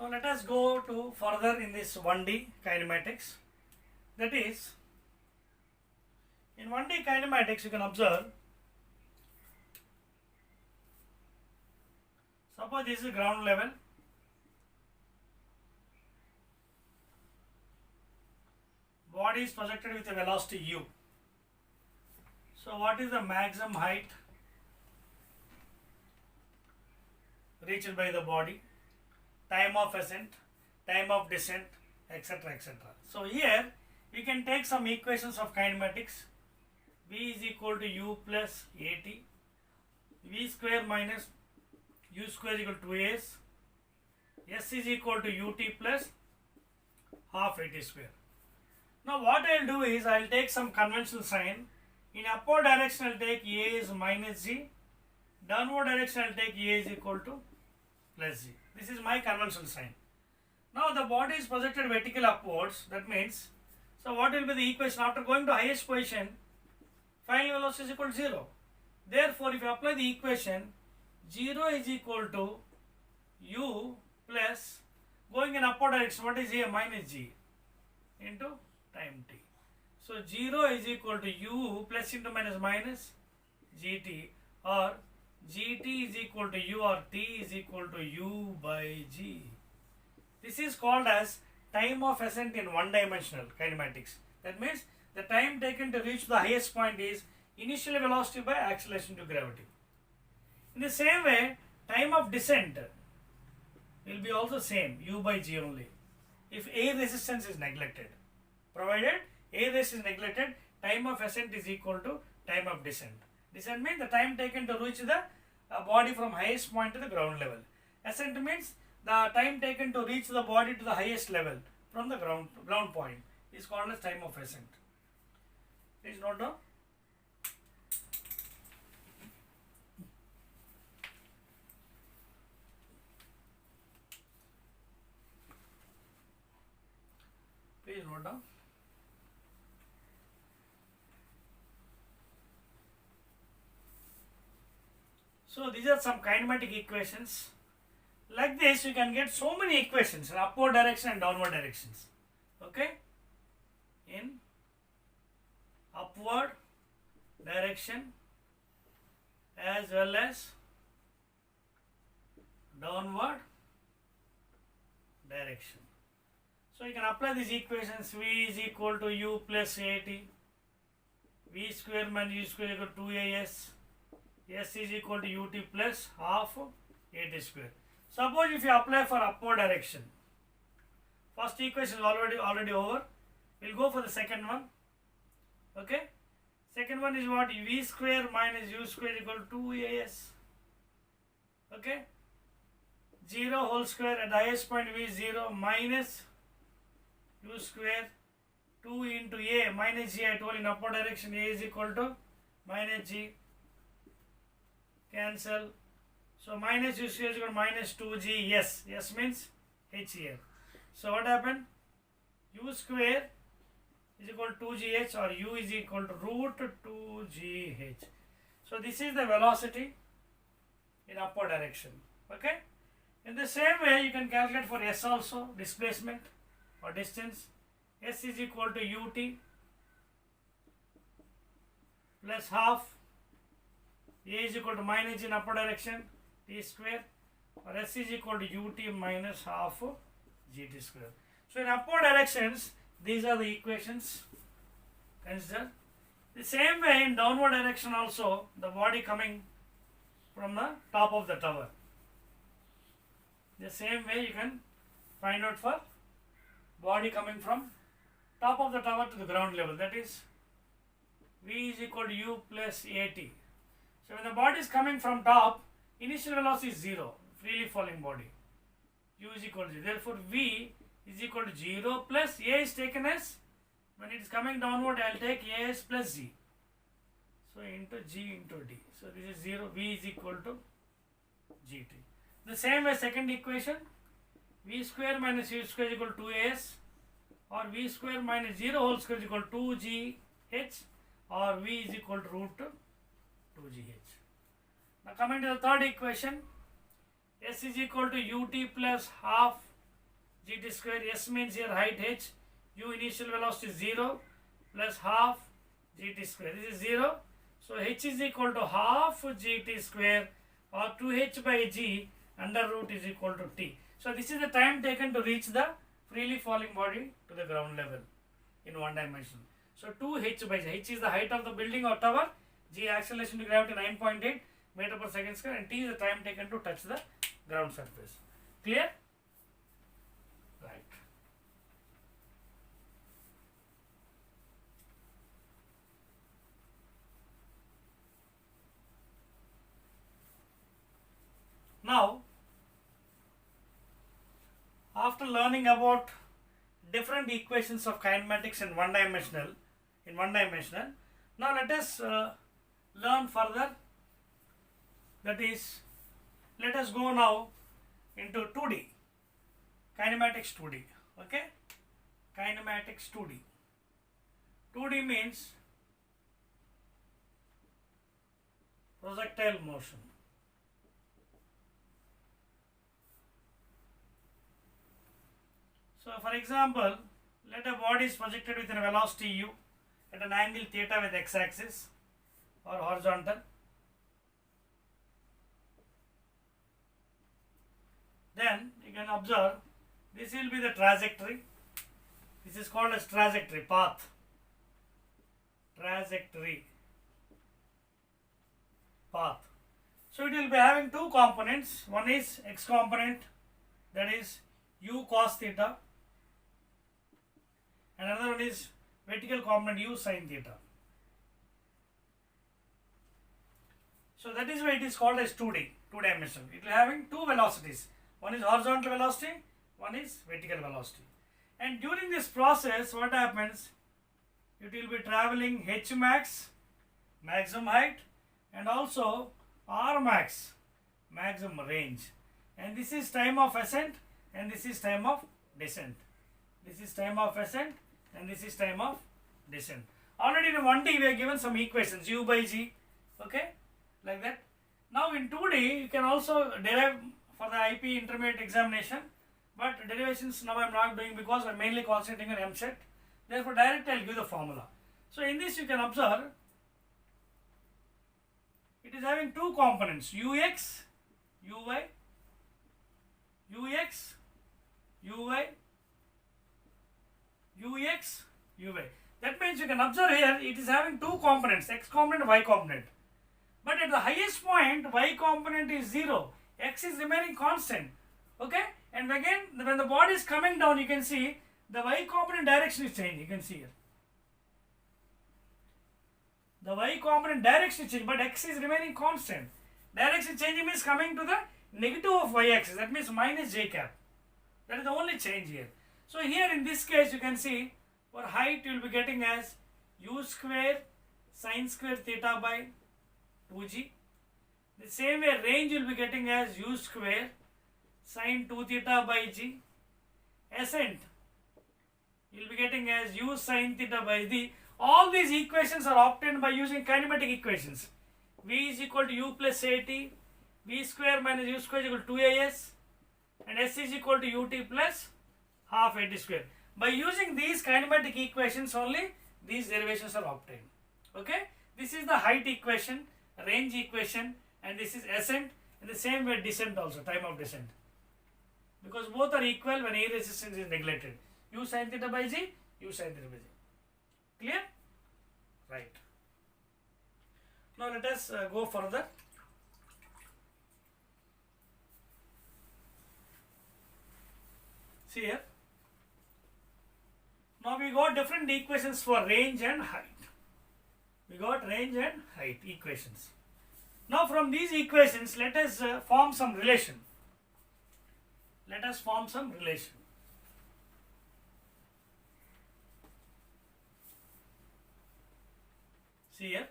So let us go to further in this 1D kinematics. That is, in 1D kinematics you can observe, suppose this is ground level, body is projected with a velocity u. So what is the maximum height reached by the body, time of ascent, time of descent, etc., etc. So here we can take some equations of kinematics. V is equal to u plus at, v square minus u square equal to 2as, s is equal to ut plus half at square. Now what I will do is I will take some conventional sign. In upward direction I will take a is minus g, downward direction I will take a is equal to plus g. This is my conventional sign. Now the body is projected vertical upwards, that means, so what will be the equation after going to highest position? Final velocity is equal to 0. Therefore if you apply the equation, 0 is equal to u plus, going in upward direction, what is a minus g into time t. So 0 is equal to u plus into minus gt, or gt is equal to u, or t is equal to u by g. This is called as time of ascent in one-dimensional kinematics. That means the time taken to reach the highest point is initial velocity by acceleration to gravity. In the same way, time of descent will be also same, u by g only, if air resistance is neglected. Provided air resistance is neglected, time of ascent is equal to time of descent. Descent means the time taken to reach the body from highest point to the ground level. Ascent means the time taken to reach the body to the highest level from the ground point is called as time of ascent. Please note down. Please note down. So these are some kinematic equations. Like this you can get so many equations in upward direction and downward directions. Okay? In upward direction as well as downward direction. So you can apply these equations. V is equal to u plus at, v square minus u square equal to 2as, s is equal to ut plus half at square. Suppose if you apply for upward direction, first equation is already over. We will go for the second one. Okay? Second one is what? V square minus u square equal to 2as. Okay? 0 whole square at the highest point v is 0 minus u square 2 into a minus g. I told in upward direction a is equal to minus g. Cancel. So minus u square is equal to minus 2g. Yes. Yes means h here. So what happened? U square is equal to 2gh, or u is equal to root 2gh. So this is the velocity in upward direction. Okay? In the same way you can calculate for s also, displacement or distance. S is equal to ut plus half, a is equal to minus in upward direction t square, or s is equal to ut minus half gt square. So in upward directions these are the equations. Consider. The same way in downward direction also, the body coming from the top of the tower. The same way you can find out for body coming from top of the tower to the ground level, that is v is equal to u plus at. So when the body is coming from top, initial velocity is 0, freely falling body, u is equal to 0. Therefore v is equal to 0 plus a is taken as, when it is coming downward I will take as plus g. So into g into d. So this is 0, v is equal to gt. The same way second equation, v square minus u square is equal to 2as, or v square minus 0 whole square is equal to 2gh, or v is equal to root 2gh. Now coming to the third equation, s is equal to ut plus half gt square. S means here height h. U initial velocity is 0 plus half gt square. This is 0. So h is equal to half gt square or 2h by g under root is equal to t. So this is the time taken to reach the freely falling body to the ground level in one dimension. So 2h by g. H is the height of the building or tower. G acceleration to gravity 9.8 meter per second square, and t is the time taken to touch the ground surface. Clear? Right. Now, after learning about different equations of kinematics in one dimensional, now let us learn further. That is, let us go now into 2D, kinematics 2D. Okay, kinematics 2D. 2D means projectile motion. So for example, let a body is projected with a velocity u at an angle theta with x-axis or horizontal. Then you can observe this will be the trajectory. This is called as trajectory, path. Trajectory, path. So it will be having two components. One is x component, that is u cos theta, and another one is vertical component u sin theta. So that is why it is called as 2D, two dimensional. It will having two velocities. One is horizontal velocity, one is vertical velocity. And during this process, what happens? It will be traveling h max, maximum height, and also r max, maximum range. And this is time of ascent, and this is time of descent. This is time of ascent, and this is time of descent. Already in 1D we are given some equations, u by g, okay, like that. Now in 2D you can also derive for the IP intermediate examination, but derivations now I am not doing because I am mainly concentrating on MSET. Therefore directly I will give the formula. So in this you can observe it is having two components, ux, uy, ux, uy, ux, uy. That means you can observe here it is having two components, x component, y component. But at the highest point, y component is 0, x is remaining constant. Okay? And again, when the body is coming down, you can see the y component direction is changing. You can see here. The y component direction is changing, but x is remaining constant. Direction changing means coming to the negative of y axis. That means minus j cap. That is the only change here. So here in this case, you can see for height you will be getting as u square sin square theta by 2g. The same way range you will be getting as u square sin 2 theta by g. Ascent you will be getting as u sin theta by d. All these equations are obtained by using kinematic equations. V is equal to u plus at, v square minus u square is equal to 2as, and s is equal to ut plus half at square. By using these kinematic equations only, these derivations are obtained. Okay? This is the height equation, range equation, and this is ascent, and the same way descent also, time of descent. Because both are equal when A resistance is neglected. U sin theta by g, u sin theta by g. Clear? Right. Now let us go further. See here. Now we got different equations for range and height. We got range and height equations. Now from these equations, let us form some relation. Let us form some relation. See here.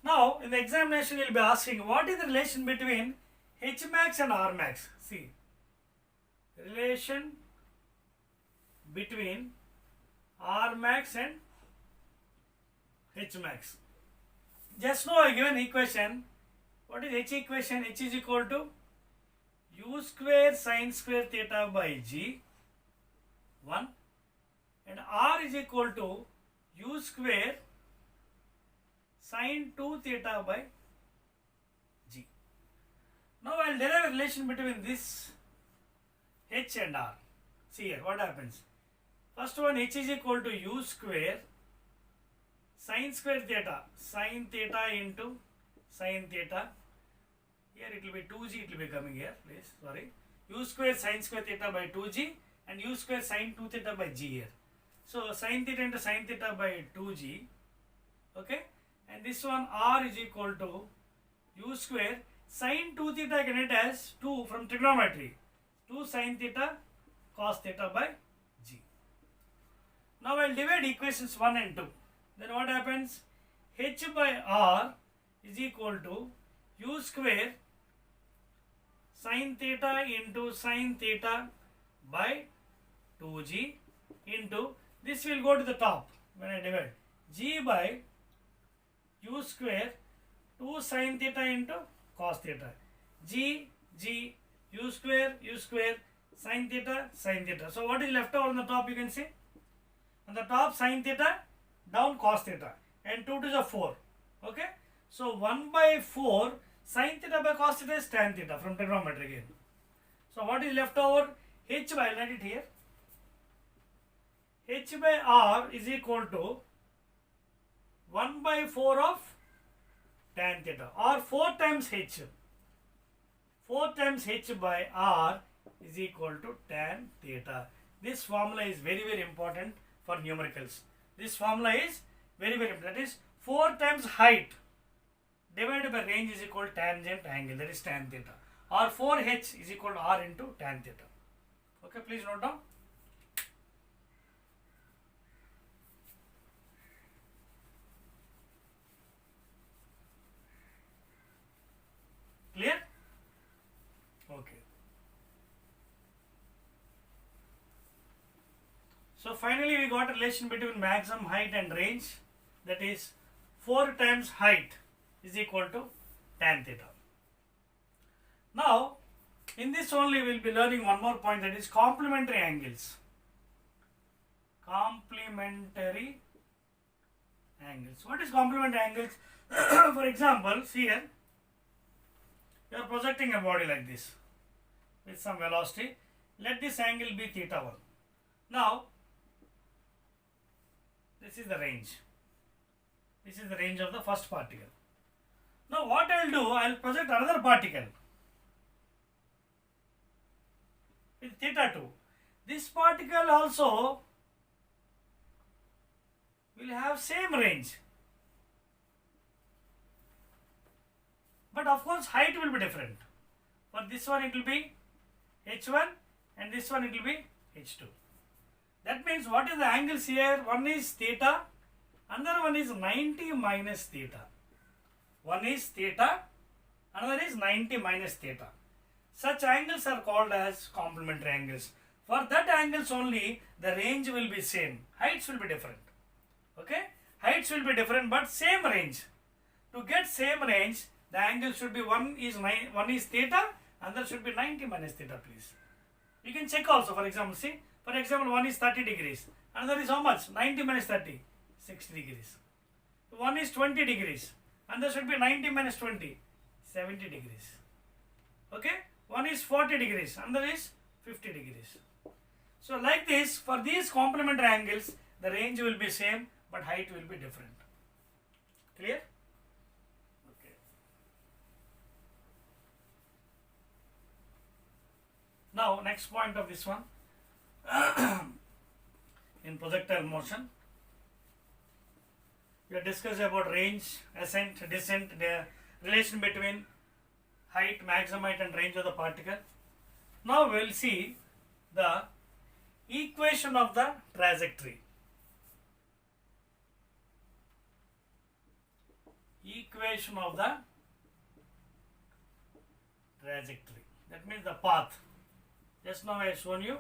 Now in the examination, you will be asking what is the relation between H max and R max. See, relation between R max and H max. Just now I given equation What is h equation? H is equal to u square sin square theta by g 1 and r is equal to u square sin 2 theta by g. Now I will derive a relation between this h and r. See here what happens. First one, h is equal to u square sin square theta, sin theta into sin theta. Here it will be 2g, it will be coming here, please, sorry. U square sin square theta by 2g and u square sin 2 theta by g here. So sin theta into sin theta by 2g, okay. And this one r is equal to u square sin 2 theta I can write as 2 from trigonometry. 2 sin theta cos theta by g. Now I will divide equations 1 and 2. Then what happens? H by r is equal to u square sin theta into sin theta by 2g into, this will go to the top when I divide, g by u square 2 sin theta into cos theta, g u square sin theta sin theta. So what is left over on the top, you can see on the top sin theta, down cos theta, and 2 to the 4, okay. So 1 by 4 sin theta by cos theta is tan theta from trigonometry again. So what is left over? H by, I'll write it here, h by r is equal to 1 by 4 of tan theta, or 4 times h. 4 times h by r is equal to tan theta. This formula is very, very important for numericals. This formula is very, very important. That is 4 times height divided by range is equal to tangent angle, that is tan theta, or 4h is equal to r into tan theta. Okay, please note down. Clear? Okay. So finally we got a relation between maximum height and range, that is 4 times height is equal to tan theta. Now in this only we will be learning one more point, that is complementary angles. Complementary angles. What is complementary angles? For example, see here, you are projecting a body like this with some velocity. Let this angle be theta 1. Now this is the range. This is the range of the first particle. Now what I will do, I will project another particle with theta 2. This particle also will have same range, but of course height will be different. For this one it will be h1 and this one it will be h2. That means what is the angles here? One is theta, another one is 90 minus theta. One is theta, another is 90 minus theta. Such angles are called as complementary angles. For that angles only the range will be same, heights will be different. Okay, heights will be different but same range. To get same range, the angle should be one is theta, another should be 90 minus theta, please. You can check also, for example, see, for example, one is 30 degrees, another is how much? 90 minus 30, 60 degrees. One is 20 degrees, another should be 90 minus 20, 70 degrees. Okay, one is 40 degrees, another is 50 degrees. So like this, for these complementary angles, the range will be same, but height will be different. Clear? Okay. Now, next point of this one, in projectile motion, we have discussed about range, ascent, descent, the relation between height, maximum height and range of the particle. Now we will see the equation of the trajectory. Equation of the trajectory. That means the path. Just now I have shown you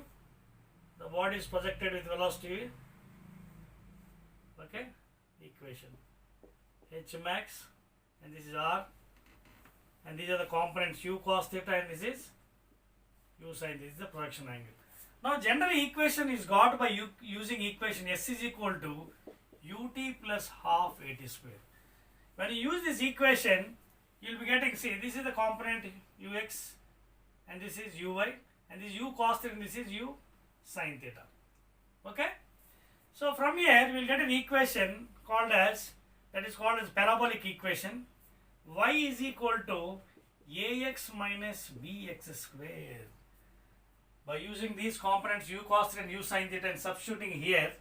the body is projected with velocity. Okay, equation h max, and this is r, and these are the components u cos theta, and this is u sin. This is the projection angle. Now generally equation is got by using equation s is equal to ut plus half at square. When you use this equation, you will be getting, see, this is the component ux, and this is uy, and this is u cos theta, and this is u sin theta. Okay? So from here we will get an equation called as, that is called as parabolic equation. Y is equal to ax minus bx square. By using these components u cos theta and u sin theta and substituting here,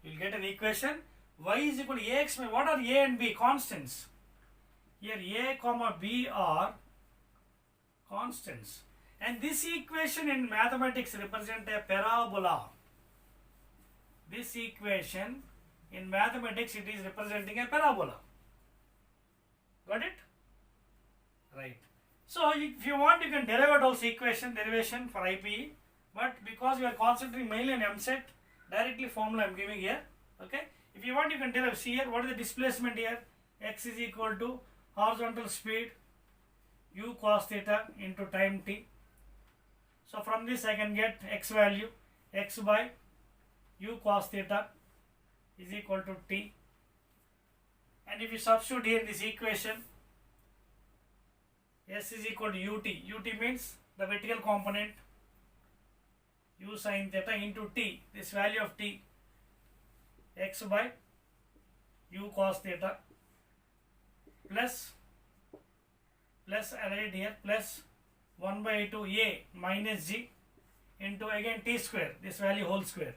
you will get an equation. Y is equal to ax minus, what are a and b? Constants. Here a comma b are constants. And this equation in mathematics represents a parabola. This equation in mathematics, it is representing a parabola. Got it? Right. So if you want, you can derive also derivation for IPE, but because we are concentrating mainly on MSET, directly formula I am giving here. Okay. If you want, you can derive. See here, what is the displacement here? X is equal to horizontal speed u cos theta into time t. So from this I can get x value, x by u cos theta is equal to t. And if you substitute here in this equation, s is equal to ut. Ut means the vertical component u sin theta into t, this value of t, x by u cos theta plus I write here plus 1 by 2 a minus g into again t square, this value whole square,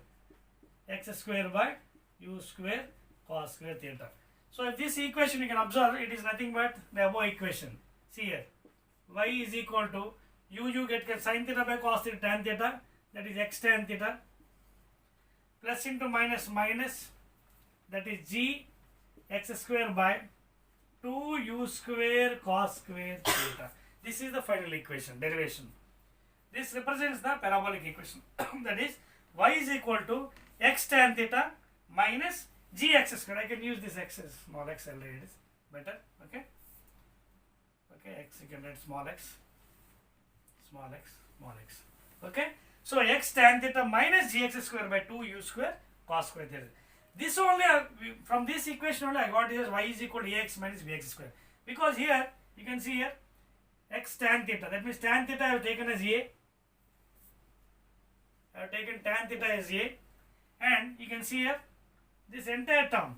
x square by u square cos square theta. So if this equation you can observe, it is nothing but the above equation. See here, y is equal to you get sin theta by cos theta tan theta, that is x tan theta, plus into minus, that is g x square by 2u square cos square theta. This is the final equation, derivation. This represents the parabolic equation. That is y is equal to x tan theta minus gx square. I can use this x as small x, I'll write it better. Okay. Okay, x you can write small x. Okay. So x tan theta minus gx square by 2u square cos square theta. This only, from this equation only I got here y is equal to ax minus bx square. Because here, you can see here, x tan theta, that means tan theta I have taken as a. I have taken tan theta as a. And you can see here, this entire term,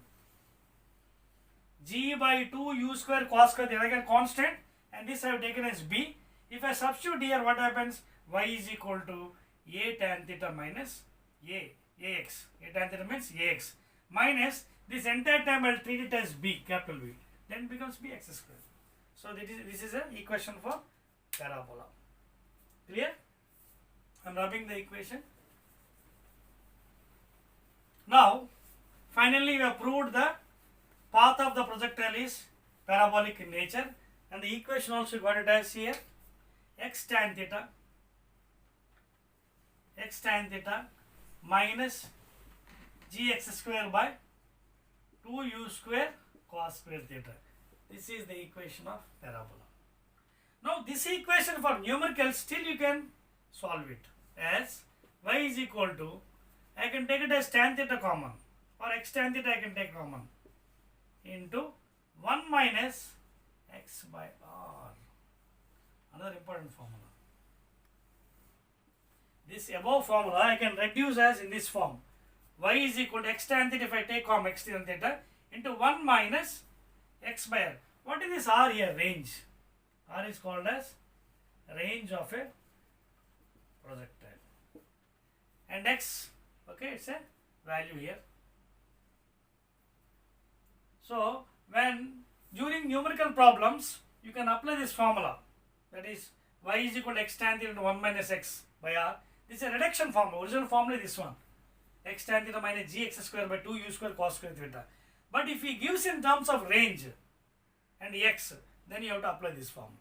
g by 2u square cos square theta, again constant, and this I have taken as b. If I substitute here, what happens? Y is equal to a tan theta minus ax. A tan theta means ax. Minus this entire term I will treat it as b, capital B. Then it becomes bx square. So this is an equation for parabola. Clear? I am rubbing the equation. Now, finally we have proved the path of the projectile is parabolic in nature, and the equation also got it as here, x tan theta minus gx square by 2u square cos square theta. This is the equation of parabola. Now this equation for numericals, still you can solve it as y is equal to, I can take it as tan theta common, or x tan theta I can take common, into 1 minus x by r. Another important formula. This above formula I can reduce as in this form. Y is equal to x tan theta, if I take common x tan theta, into 1 minus x by r. What is this r here? Range. R is called as range of a projectile. And x, okay, it's a value here. So when during numerical problems, you can apply this formula. That is y is equal to x tan theta into 1 minus x by r. This is a reduction formula. Original formula is this one. X tan theta minus gx square by 2u square cos square theta. But if he gives in terms of range and x, then you have to apply this formula.